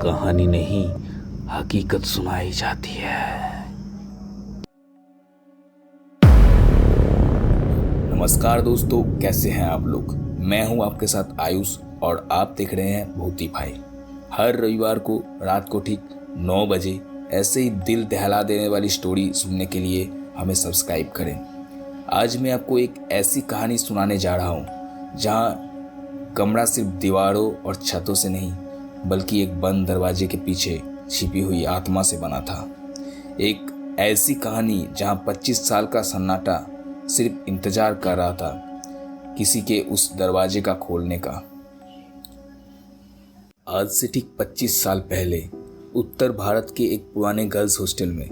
कहानी नहीं, हकीकत सुनाई जाती है। नमस्कार दोस्तों, कैसे हैं आप लोग। मैं हूं आपके साथ आयुष और आप देख रहे हैं भूती भाई। हर रविवार को रात को ठीक 9 बजे ऐसे ही दिल दहला देने वाली स्टोरी सुनने के लिए हमें सब्सक्राइब करें। आज मैं आपको एक ऐसी कहानी सुनाने जा रहा हूं जहां कमरा सिर्फ दीवारों और छतों से नहीं बल्कि एक बंद दरवाजे के पीछे छिपी हुई आत्मा से बना था। एक ऐसी कहानी जहां 25 साल का सन्नाटा सिर्फ इंतजार कर रहा था किसी के उस दरवाजे का खोलने का। आज से ठीक 25 साल पहले उत्तर भारत के एक पुराने गर्ल्स हॉस्टल में,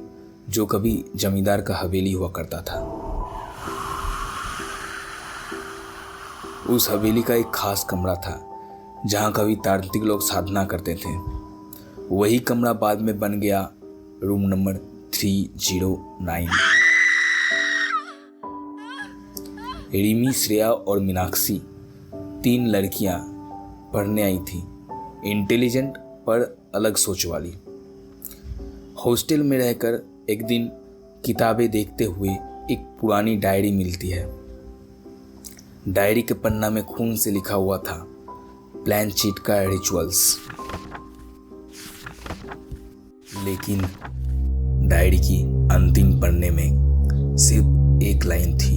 जो कभी जमींदार का हवेली हुआ करता था, उस हवेली का एक खास कमरा था जहां कभी तांत्रिक लोग साधना करते थे। वही कमरा बाद में बन गया रूम नंबर 309। रिमी, श्रेया और मीनाक्षी 3 लड़कियां पढ़ने आई थी, इंटेलिजेंट पर अलग सोच वाली। हॉस्टल में रहकर एक दिन किताबें देखते हुए एक पुरानी डायरी मिलती है। डायरी के पन्ना में खून से लिखा हुआ था प्लान चीट का रिचुअल्स। लेकिन डायरी की अंतिम पन्ने में सिर्फ एक लाइन थी,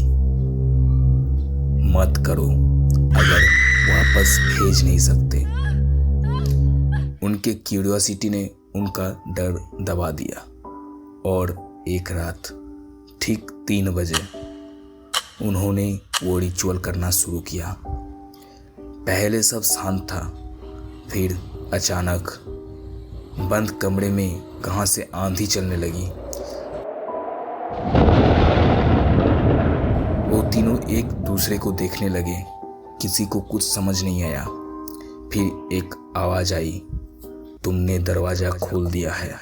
मत करो अगर वापस भेज नहीं सकते। उनके क्यूरियोसिटी ने उनका डर दबा दिया और एक रात ठीक 3 बजे उन्होंने वो रिचुअल करना शुरू किया। पहले सब शांत था, फिर अचानक बंद कमरे में कहां से आंधी चलने लगी। वो तीनों एक दूसरे को देखने लगे। किसी को कुछ समझ नहीं आया। फिर एक आवाज आई, तुमने दरवाजा खोल दिया है,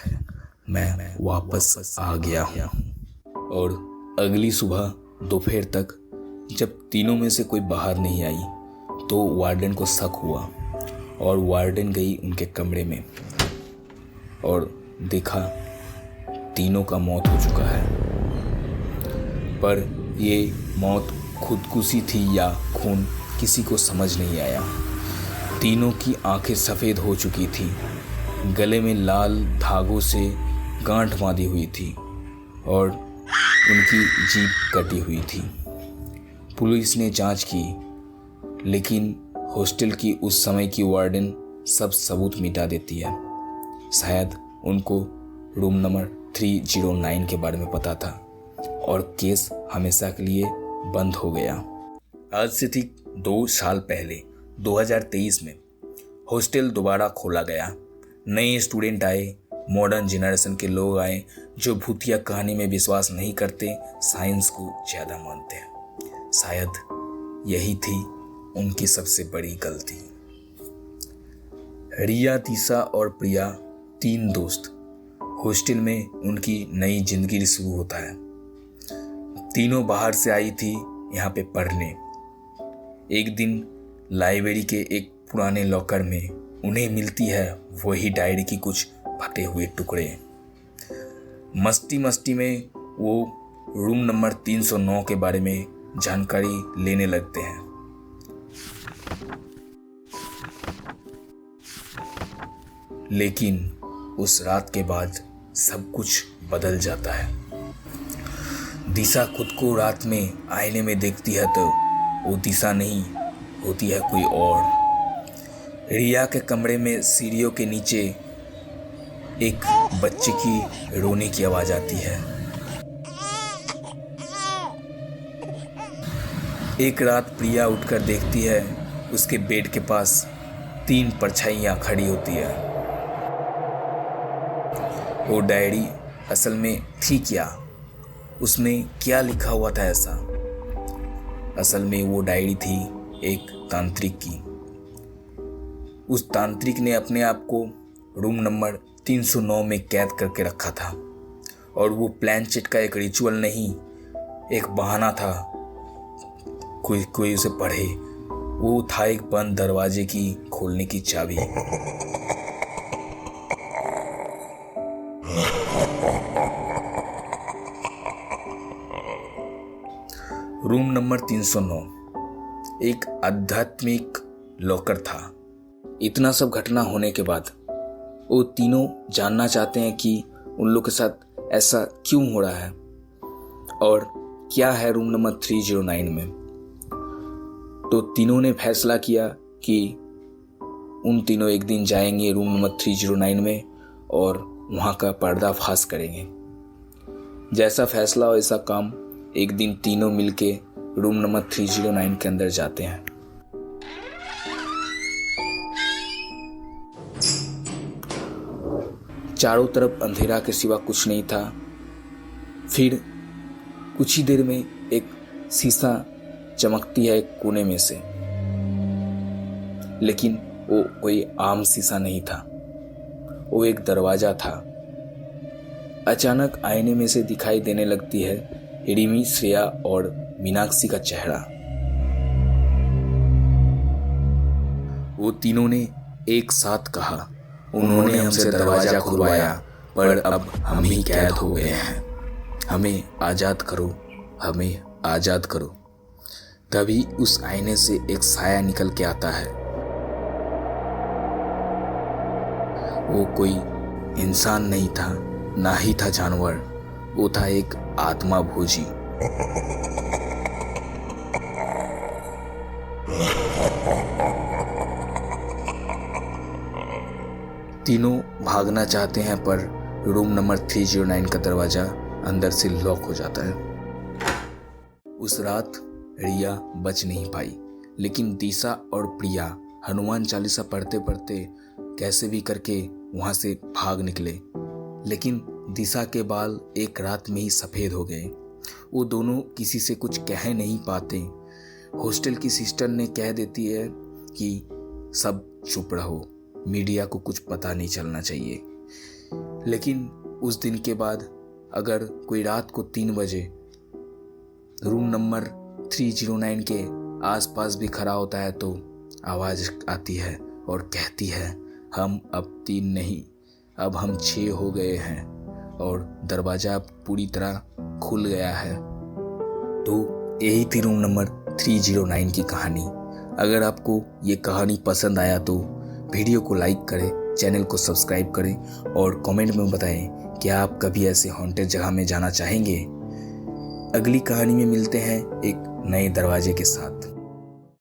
मैं वापस आ गया हूँ। और अगली सुबह दोपहर तक जब तीनों में से कोई बाहर नहीं आई तो वार्डन को शक हुआ और वार्डन गई उनके कमरे में और देखा तीनों का मौत हो चुका है। पर ये मौत खुदकुशी थी या खून, किसी को समझ नहीं आया। तीनों की आंखें सफ़ेद हो चुकी थी, गले में लाल धागों से गांठ बांधी हुई थी और उनकी जीभ कटी हुई थी। पुलिस ने जांच की, लेकिन हॉस्टल की उस समय की वार्डन सब सबूत मिटा देती है। शायद उनको रूम नंबर 309 के बारे में पता था और केस हमेशा के लिए बंद हो गया। आज से ठीक 2 साल पहले 2023 में हॉस्टल दोबारा खोला गया। नए स्टूडेंट आए, मॉडर्न जनरेशन के लोग आए जो भूतिया कहानी में विश्वास नहीं करते, साइंस को ज़्यादा मानते हैं। शायद यही थी उनकी सबसे बड़ी गलती। रिया, दिशा और प्रिया 3 दोस्त। हॉस्टल में उनकी नई जिंदगी शुरू होता है। तीनों बाहर से आई थी यहाँ पे पढ़ने। एक दिन लाइब्रेरी के एक पुराने लॉकर में उन्हें मिलती है वही डायरी की कुछ फटे हुए टुकड़े। मस्ती मस्ती में वो रूम नंबर 309 के बारे में जानकारी लेने लगते हैं। लेकिन उस रात के बाद सब कुछ बदल जाता है। दिशा खुद को रात में आईने में देखती है तो वो दिशा नहीं होती है कोई और। रिया के कमरे में सीढ़ियों के नीचे एक बच्चे की रोने की आवाज आती है। एक रात प्रिया उठकर देखती है उसके बेड के पास 3 परछाइयां खड़ी होती है। वो डायरी असल में थी क्या? उसमें क्या लिखा हुआ था ऐसा? असल में वो डायरी थी एक तांत्रिक की। उस तांत्रिक ने अपने आप को रूम नंबर 309 में कैद करके रखा था और वो प्लान चिट का एक रिचुअल नहीं, एक बहाना था कोई उसे पढ़े। वो था एक बंद दरवाजे की खोलने की चाबी। रूम नंबर 309 एक आध्यात्मिक लॉकर था। इतना सब घटना होने के बाद वो तीनों जानना चाहते हैं कि उन लोग के साथ ऐसा क्यों हो रहा है और क्या है रूम नंबर 309 में। तो तीनों ने फैसला किया कि उन तीनों एक दिन जाएंगे रूम नंबर 309 में और वहाँ का पर्दाफाश करेंगे। जैसा फैसला वैसा काम। एक दिन तीनों मिलके रूम नंबर 309 के अंदर जाते हैं। चारों तरफ अंधेरा के सिवा कुछ नहीं था। फिर कुछ ही देर में एक शीशा चमकती है एक कोने में से, लेकिन वो कोई आम शीशा नहीं था, वो एक दरवाजा था। अचानक आईने में से दिखाई देने लगती है रिमी, श्रेया और मीनाक्षी का चेहरा। वो तीनों ने एक साथ कहा, उन्होंने हमसे दरवाजा खुलवाया पर अब हम ही कैद हो गए हैं। हमें आजाद करो, हमें आजाद करो। तभी उस आईने से एक साया निकल के आता है। वो कोई इंसान नहीं था, ना ही था जानवर, वो था एक आत्मा भोजी। तीनों भागना चाहते हैं पर रूम नंबर 309 का दरवाजा अंदर से लॉक हो जाता है। उस रात रिया बच नहीं पाई, लेकिन दिशा और प्रिया हनुमान चालीसा पढ़ते पढ़ते कैसे भी करके वहां से भाग निकले। लेकिन दिशा के बाल एक रात में ही सफ़ेद हो गए। वो दोनों किसी से कुछ कह नहीं पाते। हॉस्टल की सिस्टर ने कह देती है कि सब चुप रहो, मीडिया को कुछ पता नहीं चलना चाहिए। लेकिन उस दिन के बाद अगर कोई रात को 3 बजे रूम नंबर 309 के आसपास भी खड़ा होता है तो आवाज़ आती है और कहती है, हम अब 3 नहीं, अब हम 6 हो गए हैं और दरवाज़ा पूरी तरह खुल गया है। तो यही थी रूम नंबर 309 की कहानी। अगर आपको ये कहानी पसंद आया तो वीडियो को लाइक करें, चैनल को सब्सक्राइब करें और कमेंट में बताएं कि आप कभी ऐसे हॉन्टेड जगह में जाना चाहेंगे। अगली कहानी में मिलते हैं एक नए दरवाजे के साथ।